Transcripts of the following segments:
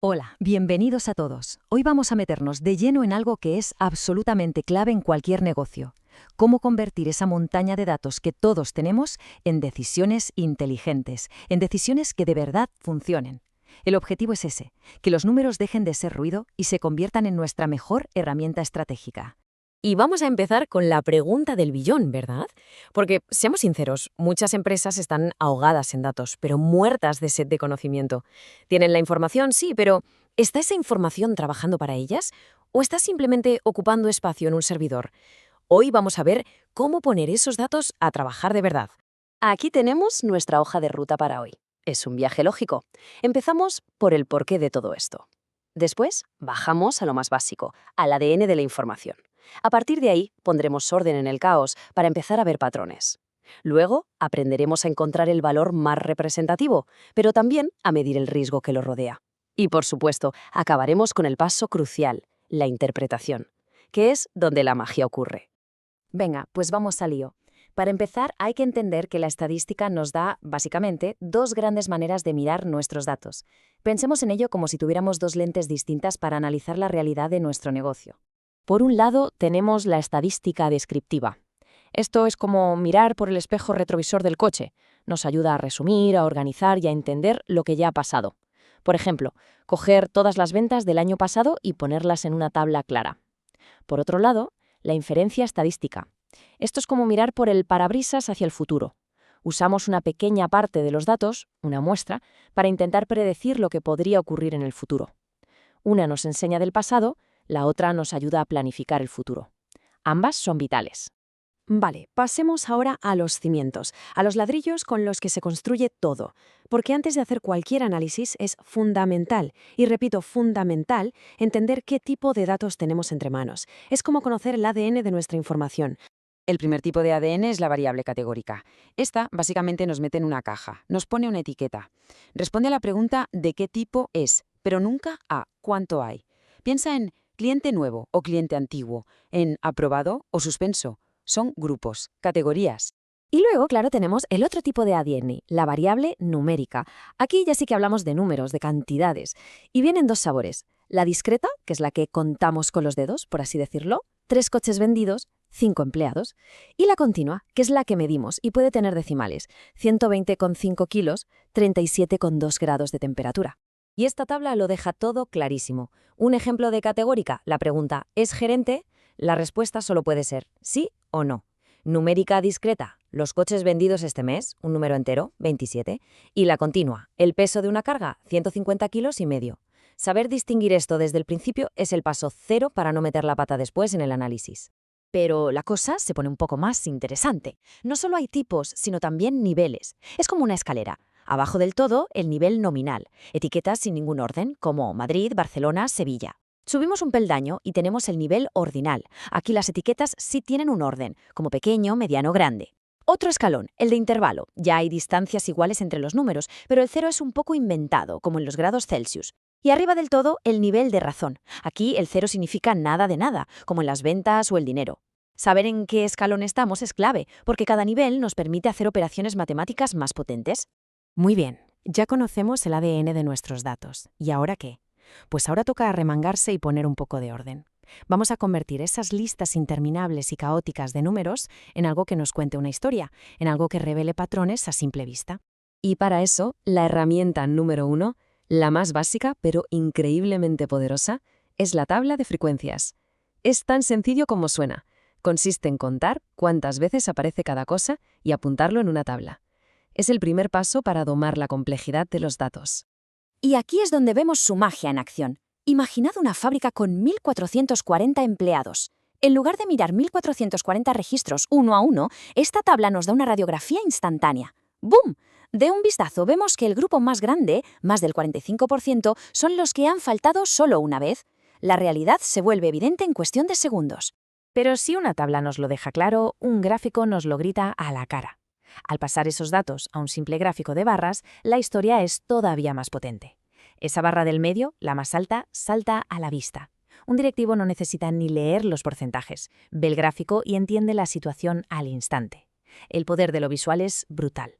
Hola, bienvenidos a todos. Hoy vamos a meternos de lleno en algo que es absolutamente clave en cualquier negocio. Cómo convertir esa montaña de datos que todos tenemos en decisiones inteligentes, en decisiones que de verdad funcionen. El objetivo es ese, que los números dejen de ser ruido y se conviertan en nuestra mejor herramienta estratégica. Y vamos a empezar con la pregunta del billón, ¿verdad? Porque, seamos sinceros, muchas empresas están ahogadas en datos, pero muertas de sed de conocimiento. Tienen la información, sí, pero ¿está esa información trabajando para ellas? ¿O está simplemente ocupando espacio en un servidor? Hoy vamos a ver cómo poner esos datos a trabajar de verdad. Aquí tenemos nuestra hoja de ruta para hoy. Es un viaje lógico. Empezamos por el porqué de todo esto. Después, bajamos a lo más básico, al ADN de la información. A partir de ahí, pondremos orden en el caos para empezar a ver patrones. Luego, aprenderemos a encontrar el valor más representativo, pero también a medir el riesgo que lo rodea. Y, por supuesto, acabaremos con el paso crucial, la interpretación, que es donde la magia ocurre. Venga, pues vamos al lío. Para empezar, hay que entender que la estadística nos da, básicamente, dos grandes maneras de mirar nuestros datos. Pensemos en ello como si tuviéramos dos lentes distintas para analizar la realidad de nuestro negocio. Por un lado, tenemos la estadística descriptiva. Esto es como mirar por el espejo retrovisor del coche. Nos ayuda a resumir, a organizar y a entender lo que ya ha pasado. Por ejemplo, coger todas las ventas del año pasado y ponerlas en una tabla clara. Por otro lado, la inferencia estadística. Esto es como mirar por el parabrisas hacia el futuro. Usamos una pequeña parte de los datos, una muestra, para intentar predecir lo que podría ocurrir en el futuro. Una nos enseña del pasado, la otra nos ayuda a planificar el futuro. Ambas son vitales. Vale, pasemos ahora a los cimientos, a los ladrillos con los que se construye todo, porque antes de hacer cualquier análisis es fundamental, y repito, fundamental, entender qué tipo de datos tenemos entre manos. Es como conocer el ADN de nuestra información. El primer tipo de ADN es la variable categórica. Esta básicamente nos mete en una caja, nos pone una etiqueta. Responde a la pregunta de qué tipo es, pero nunca a cuánto hay. Piensa en cliente nuevo o cliente antiguo, en aprobado o suspenso. Son grupos, categorías. Y luego, claro, tenemos el otro tipo de ADN, la variable numérica. Aquí ya sí que hablamos de números, de cantidades. Y vienen dos sabores. La discreta, que es la que contamos con los dedos, por así decirlo, 3 coches vendidos, 5 empleados. Y la continua, que es la que medimos y puede tener decimales, 120,5 kilos, 37,2 grados de temperatura. Y esta tabla lo deja todo clarísimo. Un ejemplo de categórica, la pregunta ¿es gerente? La respuesta solo puede ser sí o no. Numérica discreta, los coches vendidos este mes, un número entero, 27. Y la continua, el peso de una carga, 150 kilos y medio. Saber distinguir esto desde el principio es el paso cero para no meter la pata después en el análisis. Pero la cosa se pone un poco más interesante. No solo hay tipos, sino también niveles. Es como una escalera. Abajo del todo, el nivel nominal. Etiquetas sin ningún orden, como Madrid, Barcelona, Sevilla. Subimos un peldaño y tenemos el nivel ordinal. Aquí las etiquetas sí tienen un orden, como pequeño, mediano, grande. Otro escalón, el de intervalo. Ya hay distancias iguales entre los números, pero el cero es un poco inventado, como en los grados Celsius. Y arriba del todo, el nivel de razón. Aquí el cero significa nada de nada, como en las ventas o el dinero. Saber en qué escalón estamos es clave, porque cada nivel nos permite hacer operaciones matemáticas más potentes. Muy bien, ya conocemos el ADN de nuestros datos. ¿Y ahora qué? Pues ahora toca arremangarse y poner un poco de orden. Vamos a convertir esas listas interminables y caóticas de números en algo que nos cuente una historia, en algo que revele patrones a simple vista. Y para eso, la herramienta número 1, la más básica pero increíblemente poderosa, es la tabla de frecuencias. Es tan sencillo como suena. Consiste en contar cuántas veces aparece cada cosa y apuntarlo en una tabla. Es el primer paso para domar la complejidad de los datos. Y aquí es donde vemos su magia en acción. Imaginad una fábrica con 1.440 empleados. En lugar de mirar 1.440 registros uno a uno, esta tabla nos da una radiografía instantánea. ¡Bum! De un vistazo vemos que el grupo más grande, más del 45%, son los que han faltado solo una vez. La realidad se vuelve evidente en cuestión de segundos. Pero si una tabla nos lo deja claro, un gráfico nos lo grita a la cara. Al pasar esos datos a un simple gráfico de barras, la historia es todavía más potente. Esa barra del medio, la más alta, salta a la vista. Un directivo no necesita ni leer los porcentajes, ve el gráfico y entiende la situación al instante. El poder de lo visual es brutal.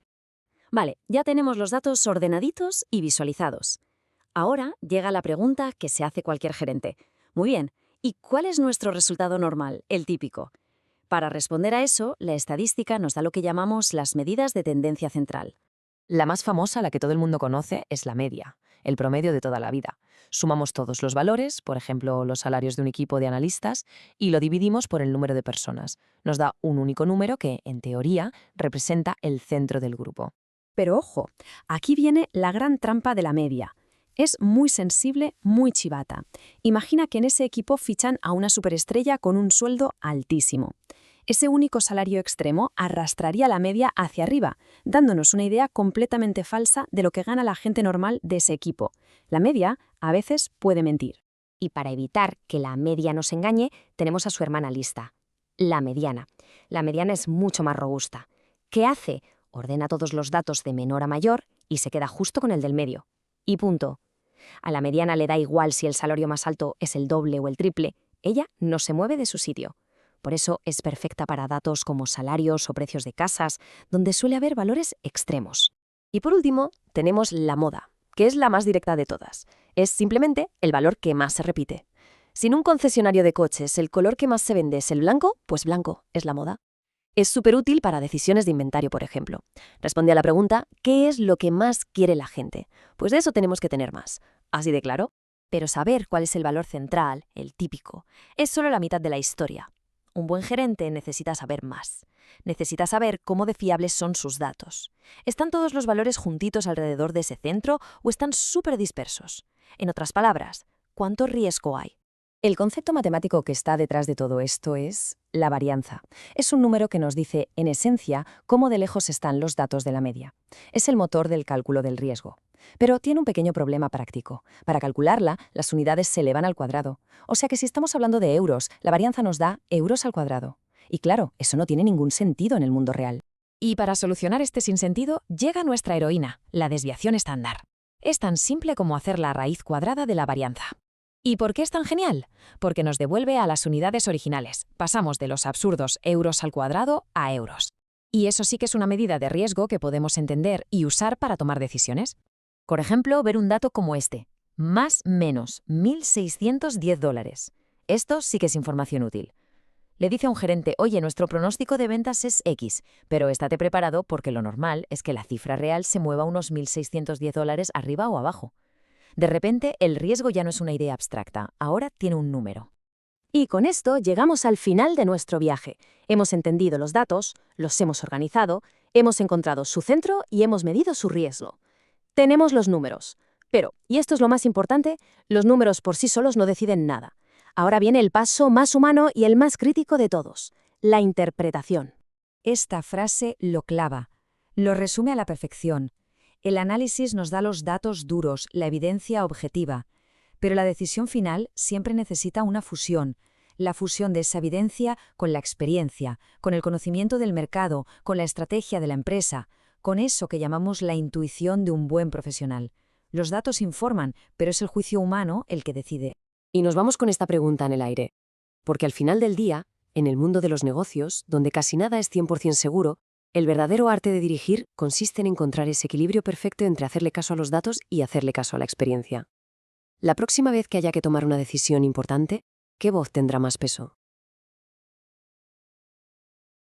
Vale, ya tenemos los datos ordenaditos y visualizados. Ahora llega la pregunta que se hace cualquier gerente. Muy bien, ¿y cuál es nuestro resultado normal, el típico? Para responder a eso, la estadística nos da lo que llamamos las medidas de tendencia central. La más famosa, la que todo el mundo conoce, es la media, el promedio de toda la vida. Sumamos todos los valores, por ejemplo, los salarios de un equipo de analistas, y lo dividimos por el número de personas. Nos da un único número que, en teoría, representa el centro del grupo. Pero ojo, aquí viene la gran trampa de la media. Es muy sensible, muy chivata. Imagina que en ese equipo fichan a una superestrella con un sueldo altísimo. Ese único salario extremo arrastraría la media hacia arriba, dándonos una idea completamente falsa de lo que gana la gente normal de ese equipo. La media, a veces, puede mentir. Y para evitar que la media nos engañe, tenemos a su hermana lista, la mediana. La mediana es mucho más robusta. ¿Qué hace? Ordena todos los datos de menor a mayor y se queda justo con el del medio. Y punto. A la mediana le da igual si el salario más alto es el doble o el triple, ella no se mueve de su sitio. Por eso es perfecta para datos como salarios o precios de casas, donde suele haber valores extremos. Y por último, tenemos la moda, que es la más directa de todas. Es simplemente el valor que más se repite. Si en un concesionario de coches el color que más se vende es el blanco, pues blanco es la moda. Es súper útil para decisiones de inventario, por ejemplo. Responde a la pregunta, ¿qué es lo que más quiere la gente? Pues de eso tenemos que tener más. ¿Así de claro? Pero saber cuál es el valor central, el típico, es solo la mitad de la historia. Un buen gerente necesita saber más. Necesita saber cómo de fiables son sus datos. ¿Están todos los valores juntitos alrededor de ese centro o están súper dispersos? En otras palabras, ¿cuánto riesgo hay? El concepto matemático que está detrás de todo esto es la varianza. Es un número que nos dice, en esencia, cómo de lejos están los datos de la media. Es el motor del cálculo del riesgo. Pero tiene un pequeño problema práctico. Para calcularla, las unidades se elevan al cuadrado. O sea que si estamos hablando de euros, la varianza nos da euros al cuadrado. Y claro, eso no tiene ningún sentido en el mundo real. Y para solucionar este sinsentido, llega nuestra heroína, la desviación estándar. Es tan simple como hacer la raíz cuadrada de la varianza. ¿Y por qué es tan genial? Porque nos devuelve a las unidades originales. Pasamos de los absurdos euros al cuadrado a euros. Y eso sí que es una medida de riesgo que podemos entender y usar para tomar decisiones. Por ejemplo, ver un dato como este. Más menos $1.610. Esto sí que es información útil. Le dice a un gerente, oye, nuestro pronóstico de ventas es X, pero estate preparado porque lo normal es que la cifra real se mueva unos $1.610 arriba o abajo. De repente, el riesgo ya no es una idea abstracta, ahora tiene un número. Y con esto llegamos al final de nuestro viaje. Hemos entendido los datos, los hemos organizado, hemos encontrado su centro y hemos medido su riesgo. Tenemos los números. Pero, y esto es lo más importante, los números por sí solos no deciden nada. Ahora viene el paso más humano y el más crítico de todos, la interpretación. Esta frase lo clava, lo resume a la perfección. El análisis nos da los datos duros, la evidencia objetiva, pero la decisión final siempre necesita una fusión, la fusión de esa evidencia con la experiencia, con el conocimiento del mercado, con la estrategia de la empresa, con eso que llamamos la intuición de un buen profesional. Los datos informan, pero es el juicio humano el que decide. Y nos vamos con esta pregunta en el aire. Porque al final del día, en el mundo de los negocios, donde casi nada es 100% seguro, el verdadero arte de dirigir consiste en encontrar ese equilibrio perfecto entre hacerle caso a los datos y hacerle caso a la experiencia. La próxima vez que haya que tomar una decisión importante, ¿qué voz tendrá más peso?